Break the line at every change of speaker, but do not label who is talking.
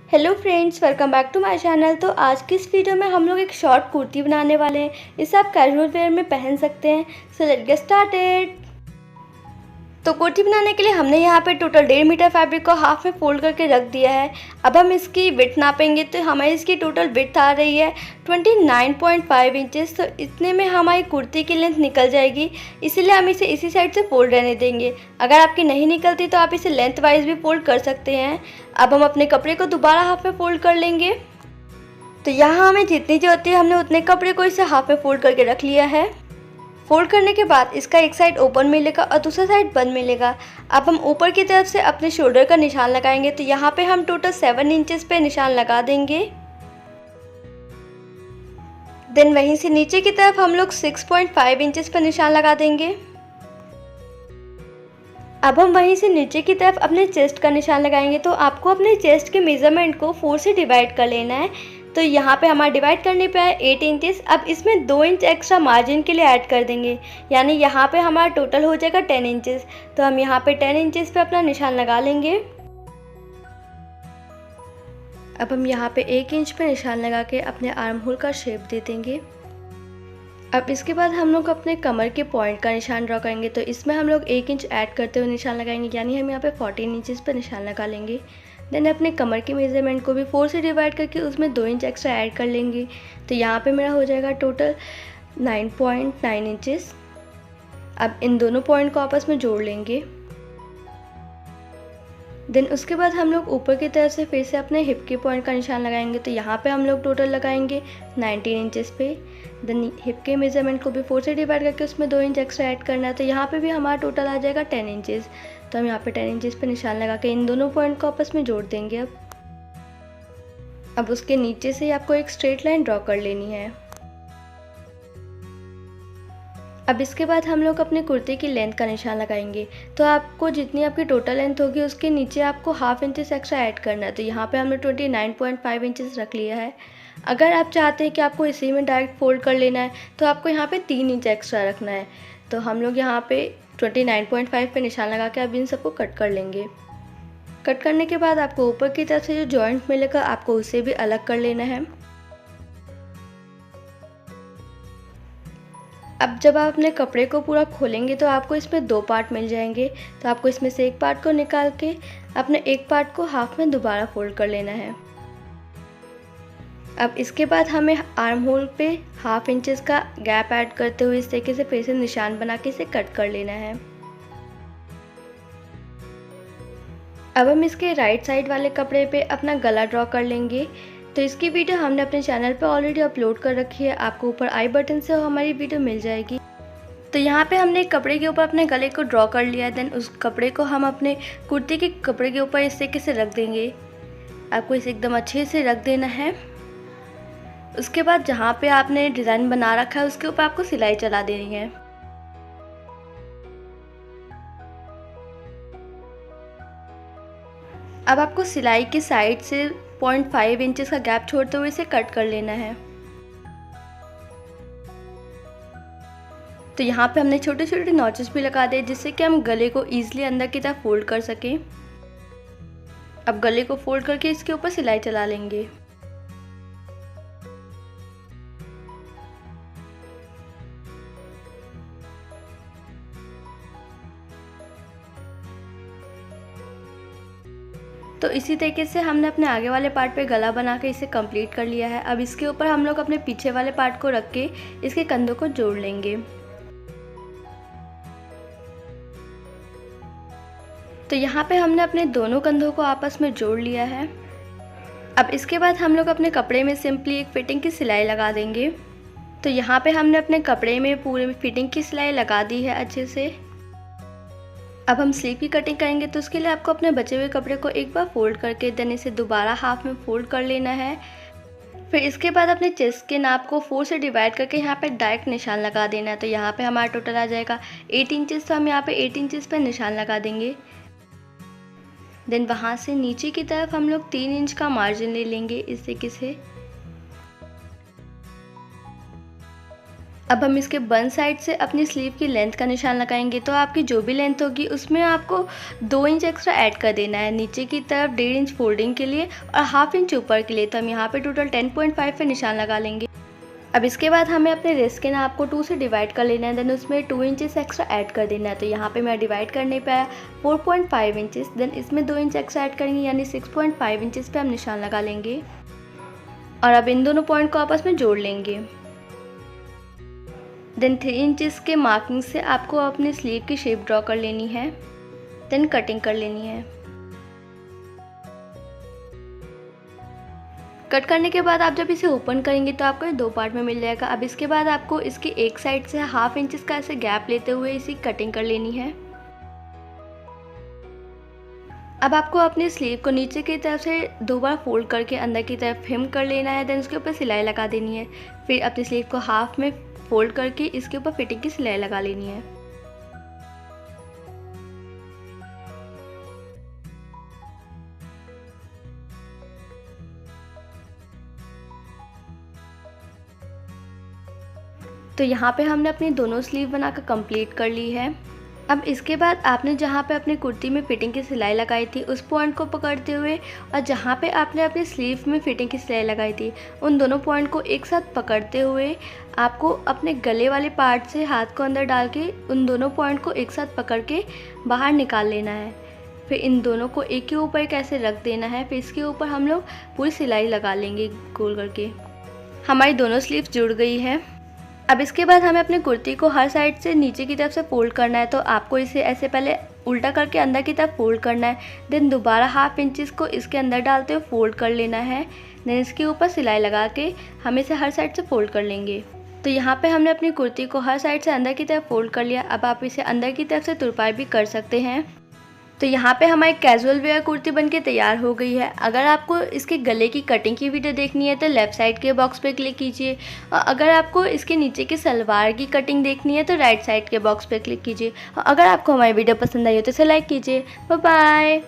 Hello friends, welcome back to my channel. तो आज की इस वीडियो में हम लोग एक शॉर्ट कुर्ती बनाने वाले हैं। इसे आप कैजुअल वेयर में पहन सकते हैं। So let's get started. तो कुर्ती बनाने के लिए हमने यहाँ पे टोटल 1.5 मीटर फैब्रिक को हाफ में फोल्ड करके रख दिया है। अब हम इसकी विड्थ नापेंगे तो हमारी इसकी टोटल विड्थ आ रही है 29.5 इंचेस। तो इतने में हमारी कुर्ती की लेंथ निकल जाएगी, इसीलिए हम इसे इसी साइड से फोल्ड रहने देंगे। अगर आपकी नहीं निकलती तो आप इसे लेंथ वाइज भी फोल्ड कर सकते हैं। अब हम अपने कपड़े को दोबारा हाफ में फोल्ड कर लेंगे। तो यहाँ हमें जितनी जरूरत है हमने उतने कपड़े को इसे हाफ में फोल्ड करके रख लिया है। फोल्ड करने के बाद इसका एक साइड ओपन मिलेगा और दूसरा साइड बंद मिलेगा। अब हम ऊपर की तरफ से अपने शोल्डर का निशान लगाएंगे। तो यहाँ पे हम टोटल 7 इंचेस पे निशान लगा देंगे। देन वहीं से नीचे की तरफ हम लोग 6.5 इंचेस पर निशान लगा देंगे। अब हम वहीं से नीचे की तरफ अपने चेस्ट का निशान लगाएंगे। तो आपको अपने चेस्ट के मेज़रमेंट को 4 से डिवाइड कर लेना है। तो यहाँ पे हमारा डिवाइड करने पे है 8 इंचेस। अब इसमें 2 इंच एक्स्ट्रा मार्जिन के लिए ऐड कर देंगे, यानी यहाँ पे हमारा टोटल हो जाएगा 10 इंचेस। तो हम यहाँ पे 10 इंचेस पे अपना निशान लगा लेंगे। अब हम यहाँ पे 1 इंच पे निशान लगा के अपने आर्म होल का शेप दे देंगे। अब इसके बाद हम लोग अपने कमर के पॉइंट का निशान ड्रॉ करेंगे। तो इसमें हम लोग 1 इंच ऐड करते हुए निशान लगाएंगे, यानी हम यहाँ पे 14 इंचेस पर निशान लगा लेंगे। देन अपने कमर के मेज़रमेंट को भी 4 से डिवाइड करके उसमें 2 इंच एक्स्ट्रा ऐड कर लेंगे। तो यहाँ पे मेरा हो जाएगा टोटल 9.9 इंचेस। अब इन दोनों पॉइंट को आपस में जोड़ लेंगे। देन उसके बाद हम लोग ऊपर की तरफ से फिर से अपने हिप के पॉइंट का निशान लगाएंगे। तो यहाँ पे हम लोग टोटल लगाएंगे 19 इंचेस पे। देन हिप के मेज़रमेंट को भी 4 से डिवाइड करके उसमें 2 इंच एक्स्ट्रा ऐड करना है। तो यहाँ पे भी हमारा टोटल आ जाएगा 10 इंचेस। तो हम यहाँ पे 10 इंचेस पे निशान लगा के इन दोनों पॉइंट को आपस में जोड़ देंगे। अब उसके नीचे से आपको एक स्ट्रेट लाइन ड्रॉ कर लेनी है। अब इसके बाद हम लोग अपने कुर्ते की लेंथ का निशान लगाएंगे। तो आपको जितनी आपकी टोटल लेंथ होगी उसके नीचे आपको हाफ इंचेस एक्स्ट्रा ऐड करना है। तो यहाँ पे हमने 29.5 इंचेस रख लिया है। अगर आप चाहते हैं कि आपको इसी में डायरेक्ट फोल्ड कर लेना है तो आपको यहाँ पे 3 इंच एक्स्ट्रा रखना है। तो हम लोग यहाँ पे 29.5 पे निशान लगा के अब इन सबको कट कर लेंगे। कट करने के बाद आपको ऊपर की तरफ से जो जॉइंट मिलेगा आपको उसे भी अलग कर लेना है। अब जब आप अपने कपड़े को पूरा खोलेंगे तो आपको इसमें 2 पार्ट मिल जाएंगे। तो आपको इसमें से एक पार्ट को निकाल के अपने एक पार्ट को हाफ में दोबारा फोल्ड कर लेना है। अब इसके बाद हमें आर्म होल पे हाफ इंचेस का गैप ऐड करते हुए इस तरीके से फिर से निशान बना के इसे कट कर लेना है। अब हम इसके राइट साइड वाले कपड़े पे अपना गला ड्रॉ कर लेंगे। तो इसकी वीडियो हमने अपने चैनल पे ऑलरेडी अपलोड कर रखी है, आपको ऊपर आई बटन से हमारी वीडियो मिल जाएगी। तो यहाँ पे हमने एक कपड़े के ऊपर अपने गले को ड्रॉ कर लिया है। देन उस कपड़े को हम अपने कुर्ती के कपड़े के ऊपर इस तरीके से रख देंगे। आपको इसे एकदम अच्छे से रख देना है। उसके बाद जहाँ पे आपने डिज़ाइन बना रखा है उसके ऊपर आपको सिलाई चला देनी है। अब आपको सिलाई की साइड से 0.5 इंचेस का गैप छोड़ते हुए इसे कट कर लेना है। तो यहाँ पे हमने छोटे छोटे नॉचेस भी लगा दिए जिससे कि हम गले को ईजिली अंदर की तरफ फोल्ड कर सकें। अब गले को फोल्ड करके इसके ऊपर सिलाई चला लेंगे। तो इसी तरीके से हमने अपने आगे वाले पार्ट पे गला बना के इसे कंप्लीट कर लिया है। अब इसके ऊपर हम लोग अपने पीछे वाले पार्ट को रख के इसके कंधों को जोड़ लेंगे। तो यहाँ पे हमने अपने दोनों कंधों को आपस में जोड़ लिया है। अब इसके बाद हम लोग अपने कपड़े में सिंपली एक फिटिंग की सिलाई लगा देंगे। तो यहाँ पे हमने अपने कपड़े में पूरे फिटिंग की सिलाई लगा दी है अच्छे से। अब हम स्लीव की कटिंग करेंगे तो उसके लिए आपको अपने बचे हुए कपड़े को एक बार फोल्ड करके देन इसे दोबारा हाफ में फोल्ड कर लेना है। फिर इसके बाद अपने चेस्ट के नाप को 4 से डिवाइड करके यहाँ पे डायरेक्ट निशान लगा देना है। तो यहाँ पे हमारा टोटल आ जाएगा 8 इंचेस। तो हम यहाँ पे 8 इंचेस पर निशान लगा देंगे। देन वहाँ से नीचे की तरफ हम लोग 3 इंच का मार्जिन ले लेंगे इस तरीके से। अब हम इसके बन साइड से अपनी स्लीव की लेंथ का निशान लगाएंगे। तो आपकी जो भी लेंथ होगी उसमें आपको 2 इंच एक्स्ट्रा ऐड कर देना है, नीचे की तरफ 1.5 इंच फोल्डिंग के लिए और हाफ इंच ऊपर के लिए। तो हम यहाँ पे टोटल 10.5 पे निशान लगा लेंगे। अब इसके बाद हमें अपने रिस्ट के नाप को 2 से डिवाइड कर लेना है, देन उसमें 2 इंचेस एक्स्ट्रा ऐड कर देना है। तो यहाँ पे मैं डिवाइड करने पे आया 4.5 इंचेस, देन इसमें 2 इंच एक्स्ट्रा ऐड करेंगे यानी 6.5 इंचेस पे हम निशान लगा लेंगे। और अब इन दोनों पॉइंट को आपस में जोड़ लेंगे। देन 3 इंचेस के मार्किंग से आपको अपने स्लीव की शेप ड्रॉ कर लेनी है, देन कटिंग कर लेनी है। कट करने के बाद आप जब इसे ओपन करेंगे तो आपको ये 2 पार्ट में मिल जाएगा। अब इसके बाद आपको इसकी एक साइड से हाफ इंचेस का ऐसे गैप लेते हुए इसी कटिंग कर लेनी है। अब आपको अपनी स्लीव को नीचे की तरफ से 2 बार फोल्ड करके अंदर की तरफ हेम कर लेना है, देन उसके ऊपर सिलाई लगा देनी है। फिर अपनी स्लीव को हाफ में फोल्ड करके इसके ऊपर फिटिंग की सिलाई लगा लेनी है। तो यहाँ पे हमने अपनी दोनों स्लीव बनाकर कंप्लीट कर ली है। अब इसके बाद आपने जहाँ पे अपनी कुर्ती में फिटिंग की सिलाई लगाई थी उस पॉइंट को पकड़ते हुए और जहाँ पे आपने अपनी स्लीव में फिटिंग की सिलाई लगाई थी उन दोनों पॉइंट को एक साथ पकड़ते हुए आपको अपने गले वाले पार्ट से हाथ को अंदर डाल के उन दोनों पॉइंट को एक साथ पकड़ के बाहर निकाल लेना है। फिर इन दोनों को एक के ऊपर एक ऐसे रख देना है। फिर इसके ऊपर हम लोग पूरी सिलाई लगा लेंगे गोल करके। हमारी दोनों स्लीव जुड़ गई है। अब इसके बाद हमें अपनी कुर्ती को हर साइड से नीचे की तरफ से फोल्ड करना है। तो आपको इसे ऐसे पहले उल्टा करके अंदर की तरफ फोल्ड करना है, देन दोबारा हाफ इंचेस को इसके अंदर डालते हुए फोल्ड कर लेना है, देन इसके ऊपर सिलाई लगा के हम इसे हर साइड से फोल्ड कर लेंगे। तो यहाँ पे हमने अपनी कुर्ती को हर साइड से अंदर की तरफ फोल्ड कर लिया। अब आप इसे अंदर की तरफ से तुरपाई भी कर सकते हैं। तो यहाँ पे हमारी कैजुअल वेयर कुर्ती बनके तैयार हो गई है। अगर आपको इसके गले की कटिंग की वीडियो देखनी है तो लेफ़्ट साइड के बॉक्स पे क्लिक कीजिए, और अगर आपको इसके नीचे की सलवार की कटिंग देखनी है तो राइट साइड के बॉक्स पे क्लिक कीजिए। और अगर आपको हमारी वीडियो पसंद आई हो तो इसे लाइक कीजिए। Bye bye.